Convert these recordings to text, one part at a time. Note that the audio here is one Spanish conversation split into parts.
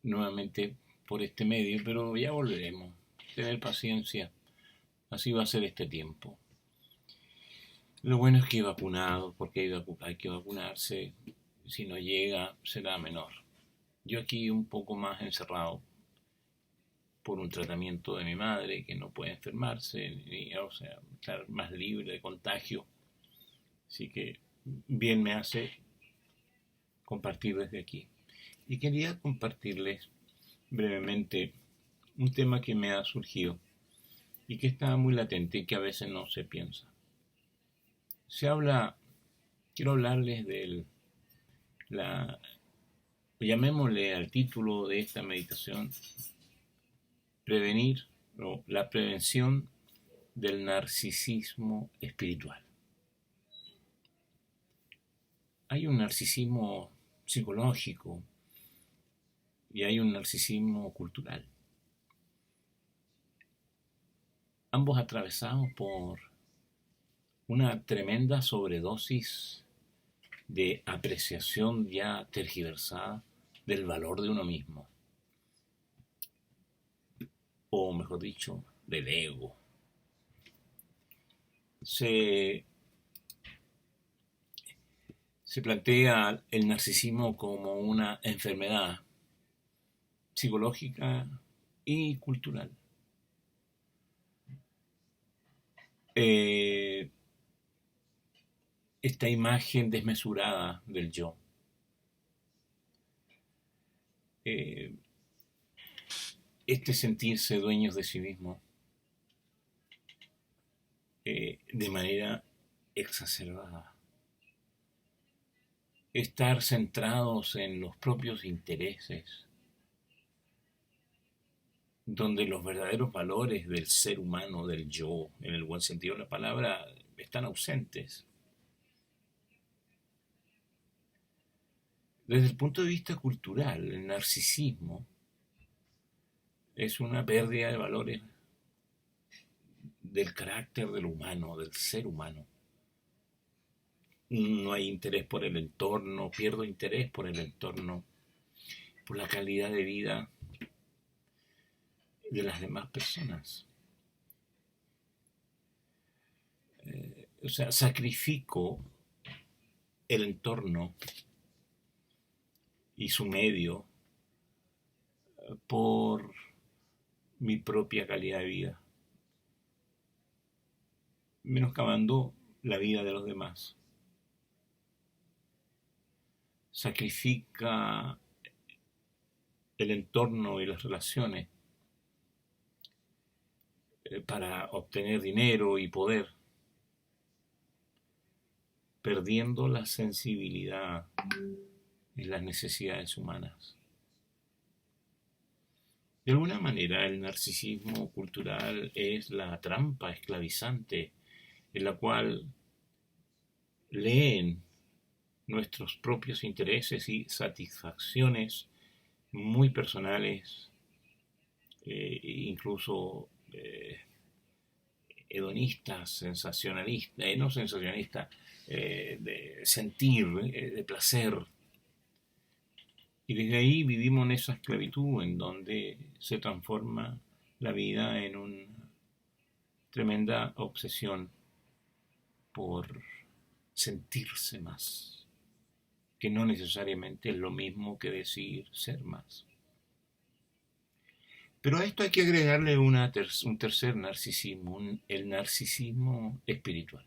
nuevamente por este medio, pero ya volveremos. Tener paciencia, así va a ser este tiempo. Lo bueno es que he vacunado, porque hay que vacunarse. Si no llega, será menor. Yo aquí un poco más encerrado por un tratamiento de mi madre que no puede enfermarse, o sea, estar más libre de contagio. Así que bien me hace compartir desde aquí. Y quería compartirles brevemente un tema que me ha surgido y que está muy latente y que a veces no se piensa. Se habla, quiero hablarles de la, llamémosle al título de esta meditación, prevenir o la prevención del narcisismo espiritual. Hay un narcisismo psicológico y hay un narcisismo cultural, ambos atravesados por una tremenda sobredosis de apreciación ya tergiversada del valor de uno mismo, o mejor dicho, del ego. Se, se plantea el narcisismo como una enfermedad psicológica y cultural. Eh, esta imagen desmesurada del yo, eh, este sentirse dueños de sí mismo de manera exacerbada, estar centrados en los propios intereses, donde los verdaderos valores del ser humano, del yo, en el buen sentido de la palabra, están ausentes. Desde el punto de vista cultural, el narcisismo es una pérdida de valores del carácter del humano, del ser humano. No hay interés por el entorno, pierdo interés por el entorno, por la calidad de vida de las demás personas. O sea, sacrifico el entorno y su medio por mi propia calidad de vida, menoscabando la vida de los demás. Sacrifica el entorno y las relaciones para obtener dinero y poder, perdiendo la sensibilidad en las necesidades humanas. De alguna manera, el narcisismo cultural es la trampa esclavizante en la cual leen nuestros propios intereses y satisfacciones muy personales, incluso hedonistas, sensacionalistas, no sensacionalistas, de sentir, de placer. Y desde ahí vivimos en esa esclavitud en donde se transforma la vida en una tremenda obsesión por sentirse más, que no necesariamente es lo mismo que decir ser más. Pero a esto hay que agregarle un tercer narcisismo, el narcisismo espiritual,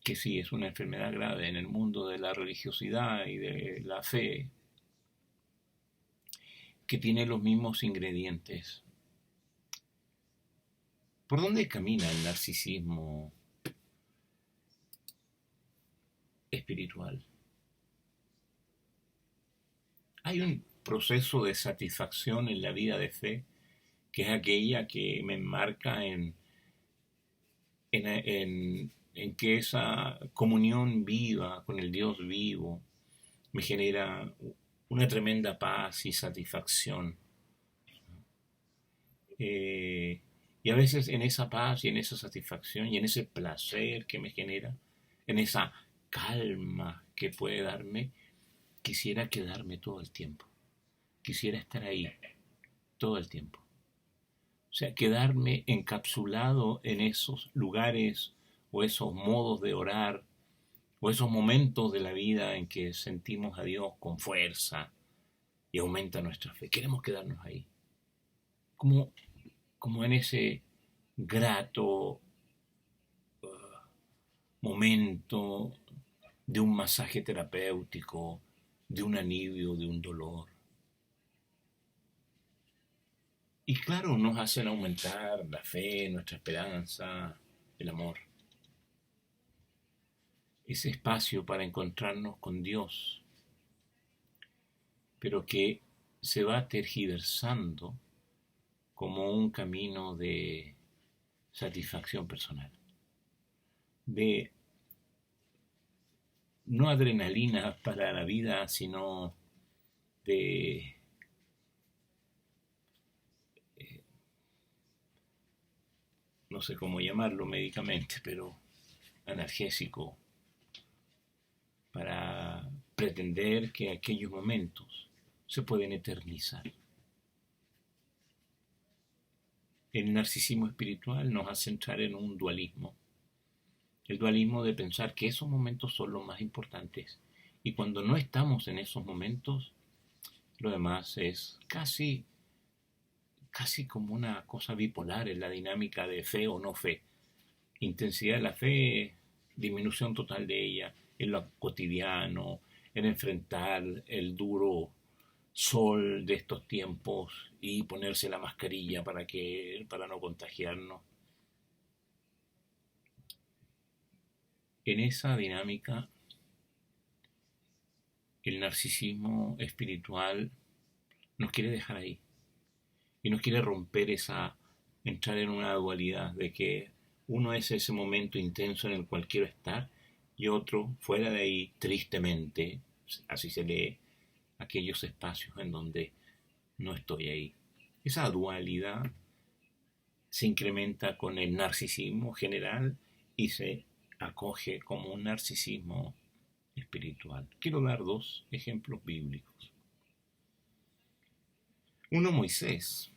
que sí es una enfermedad grave en el mundo de la religiosidad y de la fe, que tiene los mismos ingredientes. ¿Por dónde camina el narcisismo espiritual? Hay un proceso de satisfacción en la vida de fe que es aquella que me enmarca en que esa comunión viva con el Dios vivo me genera una tremenda paz y satisfacción. Y a veces en esa paz y en esa satisfacción y en ese placer que me genera, en esa calma que puede darme, quisiera quedarme todo el tiempo. quisiera estar ahí todo el tiempo. O sea, quedarme encapsulado en esos lugares o esos modos de orar o esos momentos de la vida en que sentimos a Dios con fuerza y aumenta nuestra fe. Queremos quedarnos ahí, como, como en ese grato momento de un masaje terapéutico, de un alivio, de un dolor. Y claro, nos hacen aumentar la fe, nuestra esperanza, el amor. Ese espacio para encontrarnos con Dios, pero que se va tergiversando como un camino de satisfacción personal, de no adrenalina para la vida, sino de, no sé cómo llamarlo médicamente, pero analgésico, para pretender que aquellos momentos se pueden eternizar. El narcisismo espiritual nos hace entrar en un dualismo, el dualismo de pensar que esos momentos son los más importantes y cuando no estamos en esos momentos, lo demás es casi como una cosa bipolar en la dinámica de fe o no fe. Intensidad de la fe, disminución total de ella en lo cotidiano, en enfrentar el duro sol de estos tiempos y ponerse la mascarilla para no contagiarnos. En esa dinámica, el narcisismo espiritual nos quiere dejar ahí y nos quiere romper entrar en una dualidad de que uno es ese momento intenso en el cual quiero estar y otro fuera de ahí, tristemente, así se lee, aquellos espacios en donde no estoy ahí. Esa dualidad se incrementa con el narcisismo general y se acoge como un narcisismo espiritual. Quiero dar dos ejemplos bíblicos. Uno, Moisés.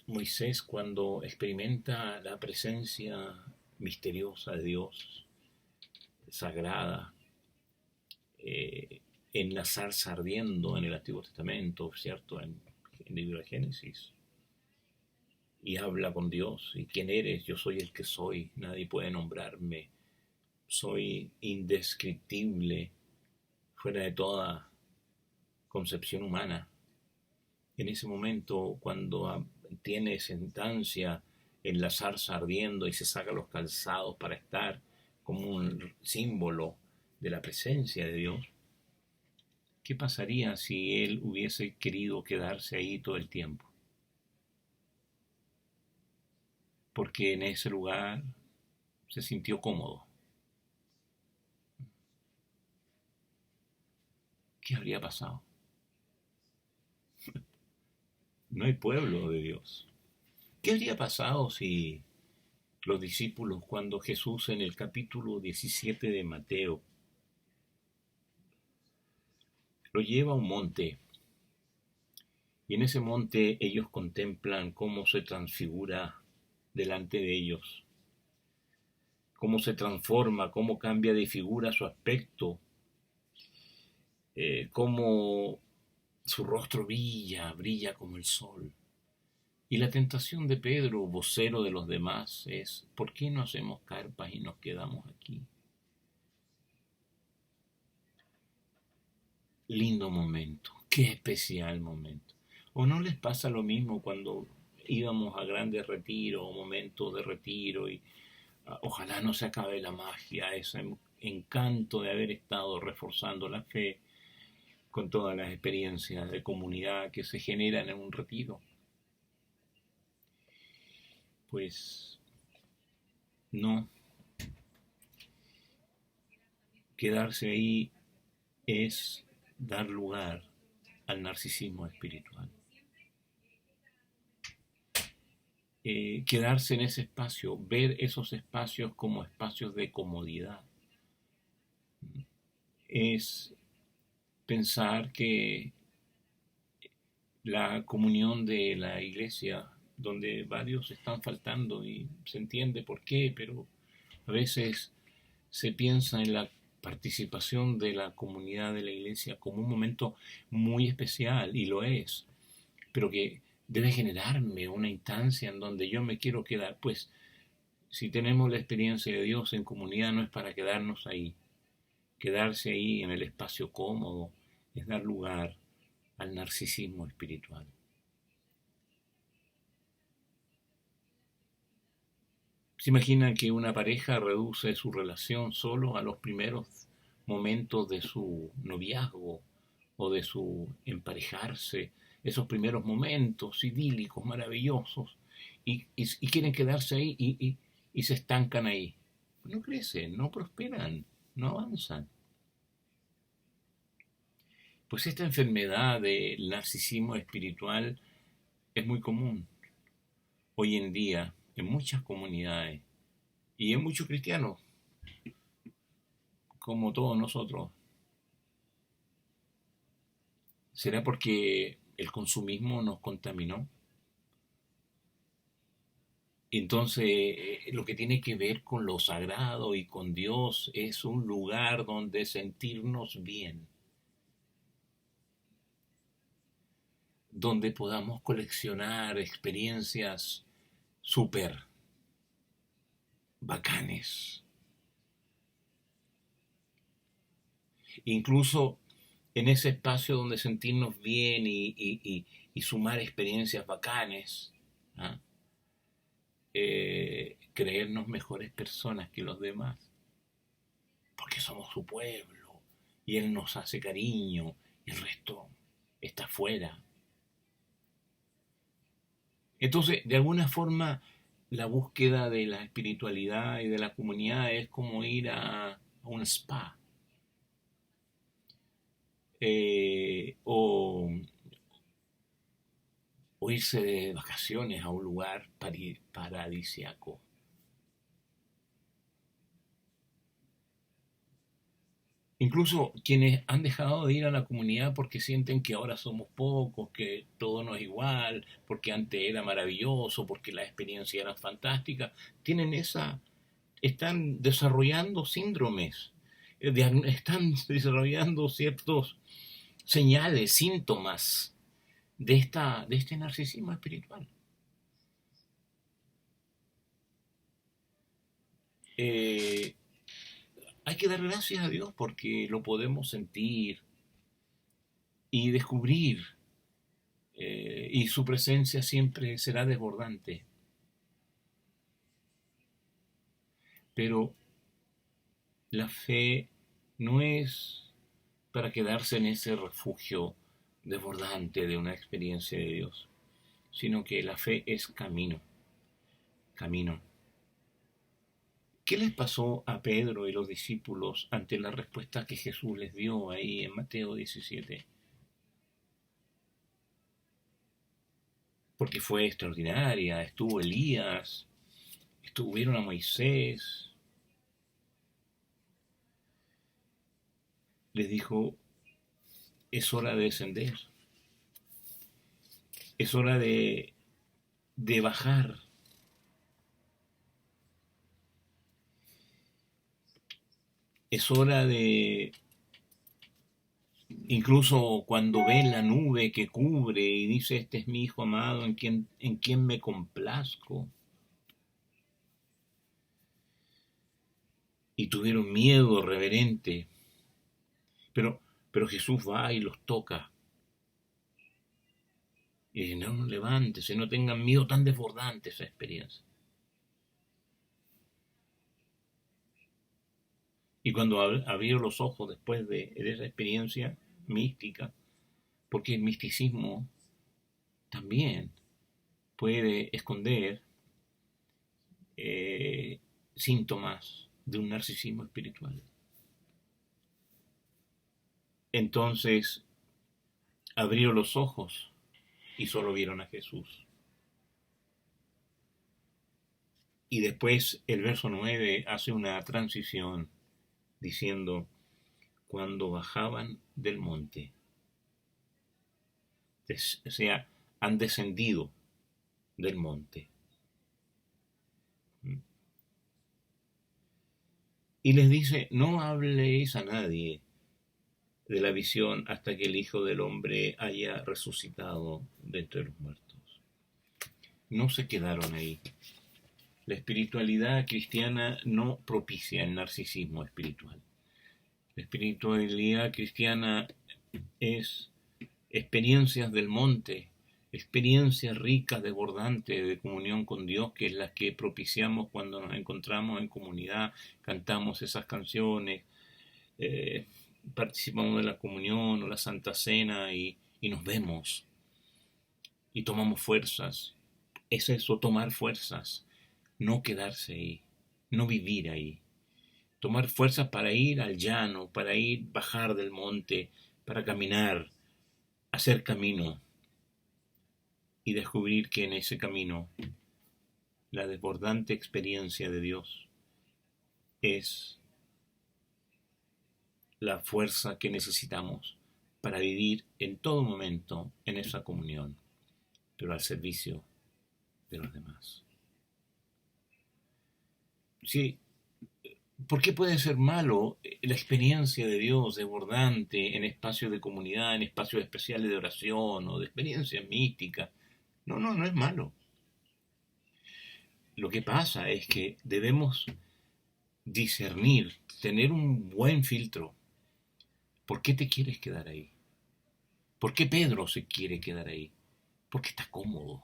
Moisés, cuando experimenta la presencia misteriosa de Dios, sagrada, en la zarza ardiendo en el Antiguo Testamento, ¿cierto? En el libro de Génesis, y habla con Dios. ¿Y quién eres? Yo soy el que soy, nadie puede nombrarme, soy indescriptible, fuera de toda concepción humana. En ese momento, cuando tiene sentancia en la zarza ardiendo y se saca los calzados para estar como un símbolo de la presencia de Dios, ¿qué pasaría si él hubiese querido quedarse ahí todo el tiempo? Porque en ese lugar se sintió cómodo. ¿Qué habría pasado? No hay pueblo de Dios. ¿Qué habría pasado si los discípulos, cuando Jesús en el capítulo 17 de Mateo lo lleva a un monte y en ese monte ellos contemplan cómo se transfigura delante de ellos, cómo se transforma, cómo cambia de figura su aspecto, cómo su rostro brilla como el sol? Y la tentación de Pedro, vocero de los demás, es: ¿por qué no hacemos carpas y nos quedamos aquí? Lindo momento, qué especial momento. ¿O no les pasa lo mismo cuando íbamos a grandes retiros o momentos de retiro y ojalá no se acabe la magia, ese encanto de haber estado reforzando la fe con todas las experiencias de comunidad que se generan en un retiro? Pues no, quedarse ahí es dar lugar al narcisismo espiritual. Quedarse en ese espacio, ver esos espacios como espacios de comodidad, es pensar que la comunión de la iglesia, donde varios están faltando y se entiende por qué, pero a veces se piensa en la participación de la comunidad de la iglesia como un momento muy especial, y lo es, pero que debe generarme una instancia en donde yo me quiero quedar. Pues si tenemos la experiencia de Dios en comunidad, no es para quedarnos ahí. Quedarse ahí en el espacio cómodo es dar lugar al narcisismo espiritual. ¿Se imaginan que una pareja reduce su relación solo a los primeros momentos de su noviazgo o de su emparejarse? Esos primeros momentos idílicos, maravillosos, y quieren quedarse ahí y se estancan ahí. No crecen, no prosperan, no avanzan. Pues esta enfermedad del narcisismo espiritual es muy común hoy en día en muchas comunidades y en muchos cristianos, como todos nosotros. ¿Será porque el consumismo nos contaminó? Entonces, lo que tiene que ver con lo sagrado y con Dios es un lugar donde sentirnos bien, donde podamos coleccionar experiencias súper bacanes. Incluso en ese espacio donde sentirnos bien y sumar experiencias bacanes, ¿ah? Creernos mejores personas que los demás, porque somos su pueblo y Él nos hace cariño y el resto está afuera. Entonces, de alguna forma, la búsqueda de la espiritualidad y de la comunidad es como ir a un spa, eh, o, o irse de vacaciones a un lugar paradisiaco. Incluso quienes han dejado de ir a la comunidad porque sienten que ahora somos pocos, que todo no es igual, porque antes era maravilloso, porque las experiencias eran fantásticas, tienen están desarrollando síndromes, están desarrollando ciertos señales, síntomas de este narcisismo espiritual. Eh, Hay que dar gracias a Dios porque lo podemos sentir y descubrir, y su presencia siempre será desbordante. Pero la fe no es para quedarse en ese refugio desbordante de una experiencia de Dios, sino que la fe es camino, camino. ¿Qué les pasó a Pedro y los discípulos ante la respuesta que Jesús les dio ahí en Mateo 17? Porque fue extraordinaria, estuvo Elías, estuvieron a Moisés, les dijo, es hora de descender, es hora de bajar. Es hora de, incluso cuando ven la nube que cubre y dice, este es mi hijo amado en quien me complazco, y tuvieron miedo reverente, pero, pero Jesús va y los toca. Y dice, no, levántese, no tengan miedo, tan desbordante esa experiencia. Y cuando abrieron los ojos después de esa experiencia mística, porque el misticismo también puede esconder eh, síntomas de un narcisismo espiritual. Entonces abrieron los ojos y solo vieron a Jesús. Y después el verso 9 hace una transición diciendo, cuando bajaban del monte, O sea, han descendido del monte. Y les dice, no habléis a nadie de la visión hasta que el Hijo del Hombre haya resucitado de entre los muertos. No se quedaron ahí. La espiritualidad cristiana no propicia el narcisismo espiritual. La espiritualidad cristiana es experiencias del monte, experiencias ricas, desbordantes de comunión con Dios, que es las que propiciamos cuando nos encontramos en comunidad, cantamos esas canciones, participamos de la comunión o la Santa Cena y nos vemos y tomamos fuerzas. Es eso, tomar fuerzas, no quedarse ahí, no vivir ahí. Tomar fuerzas para ir al llano, para ir, bajar del monte, para caminar, hacer camino y descubrir que en ese camino la desbordante experiencia de Dios es la fuerza que necesitamos para vivir en todo momento en esa comunión, pero al servicio de los demás. Sí, ¿por qué puede ser malo la experiencia de Dios desbordante en espacios de comunidad, en espacios especiales de oración o de experiencias místicas? No, no, no es malo. Lo que pasa es que debemos discernir, tener un buen filtro. ¿Por qué te quieres quedar ahí? ¿Por qué Pedro se quiere quedar ahí? Porque está cómodo,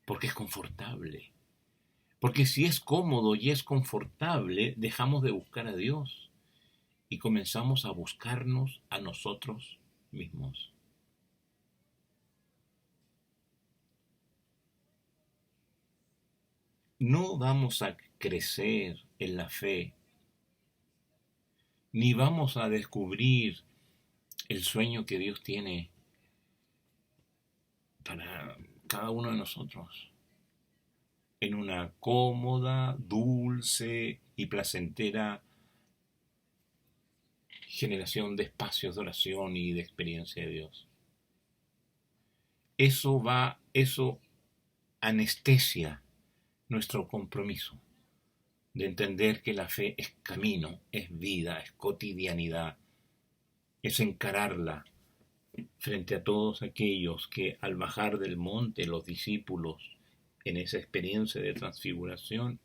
porque es confortable. Porque si es cómodo y es confortable, dejamos de buscar a Dios y comenzamos a buscarnos a nosotros mismos. No vamos a crecer en la fe, ni vamos a descubrir el sueño que Dios tiene para cada uno de nosotros en una cómoda, dulce y placentera generación de espacios de oración y de experiencia de Dios. Eso anestesia nuestro compromiso de entender que la fe es camino, es vida, es cotidianidad, es encararla frente a todos aquellos que al bajar del monte los discípulos en esa experiencia de transfiguración,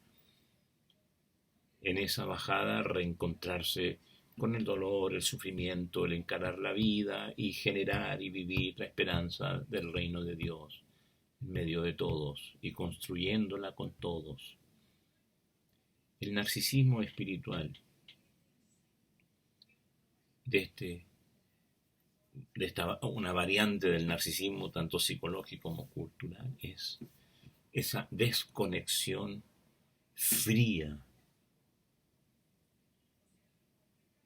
en esa bajada reencontrarse con el dolor, el sufrimiento, el encarar la vida y generar y vivir la esperanza del reino de Dios en medio de todos y construyéndola con todos. El narcisismo espiritual de una variante del narcisismo tanto psicológico como cultural es esa desconexión fría,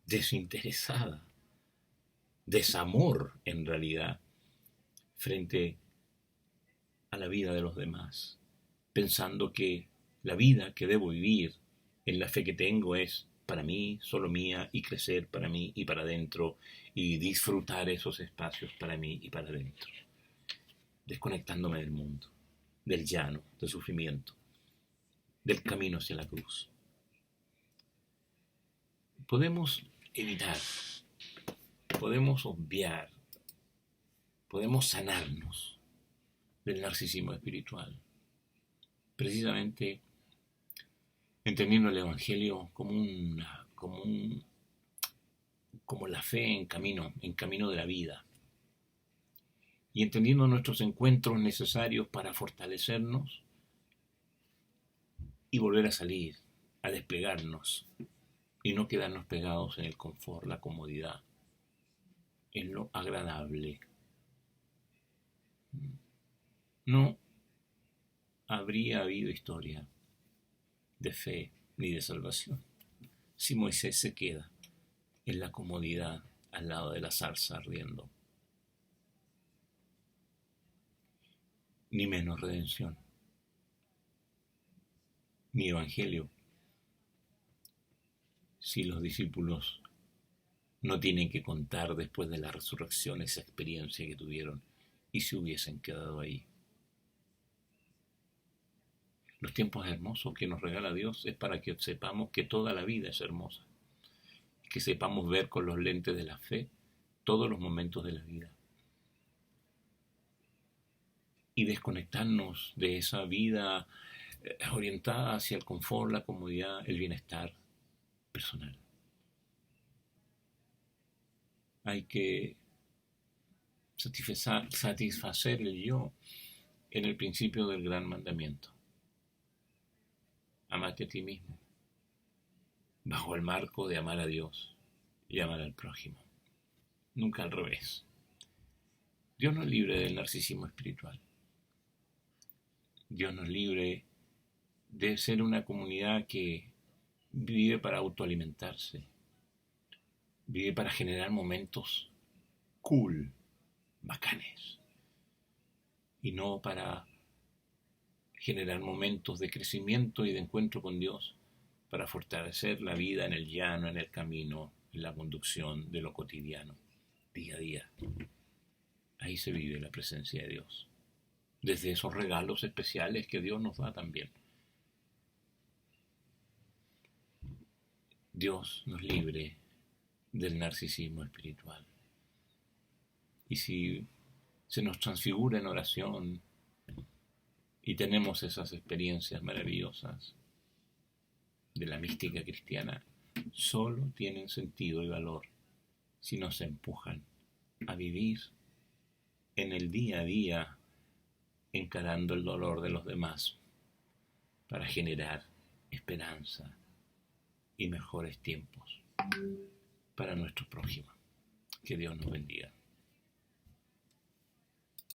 desinteresada, desamor en realidad frente a la vida de los demás, pensando que la vida que debo vivir en la fe que tengo es para mí, solo mía, y crecer para mí y para adentro, y disfrutar esos espacios para mí y para adentro, desconectándome del mundo, del llano, del sufrimiento, del camino hacia la cruz. Podemos evitar, podemos obviar, podemos sanarnos del narcisismo espiritual, precisamente entendiendo el Evangelio como la fe en camino de la vida, y entendiendo nuestros encuentros necesarios para fortalecernos y volver a salir, a desplegarnos, y no quedarnos pegados en el confort, la comodidad, en lo agradable. No habría habido historia de fe ni de salvación si Moisés se queda en la comodidad al lado de la zarza ardiendo. Ni menos redención, ni evangelio, si los discípulos no tienen que contar después de la resurrección esa experiencia que tuvieron y se hubiesen quedado ahí. Los tiempos hermosos que nos regala Dios es para que sepamos que toda la vida es hermosa, que sepamos ver con los lentes de la fe todos los momentos de la vida y desconectarnos de esa vida orientada hacia el confort, la comodidad, el bienestar personal. Hay que satisfacer el yo en el principio del gran mandamiento. Amate a ti mismo, bajo el marco de amar a Dios y amar al prójimo. Nunca al revés. Dios nos libre del narcisismo espiritual. Dios nos libre de ser una comunidad que vive para autoalimentarse, vive para generar momentos cool, bacanes, y no para generar momentos de crecimiento y de encuentro con Dios, para fortalecer la vida en el llano, en el camino, en la conducción de lo cotidiano, día a día. Ahí se vive la presencia de Dios, desde esos regalos especiales que Dios nos da también. Dios nos libre del narcisismo espiritual. Y si se nos transfigura en oración y tenemos esas experiencias maravillosas de la mística cristiana, solo tienen sentido y valor si nos empujan a vivir en el día a día, encarando el dolor de los demás para generar esperanza y mejores tiempos para nuestro prójimo. Que Dios nos bendiga.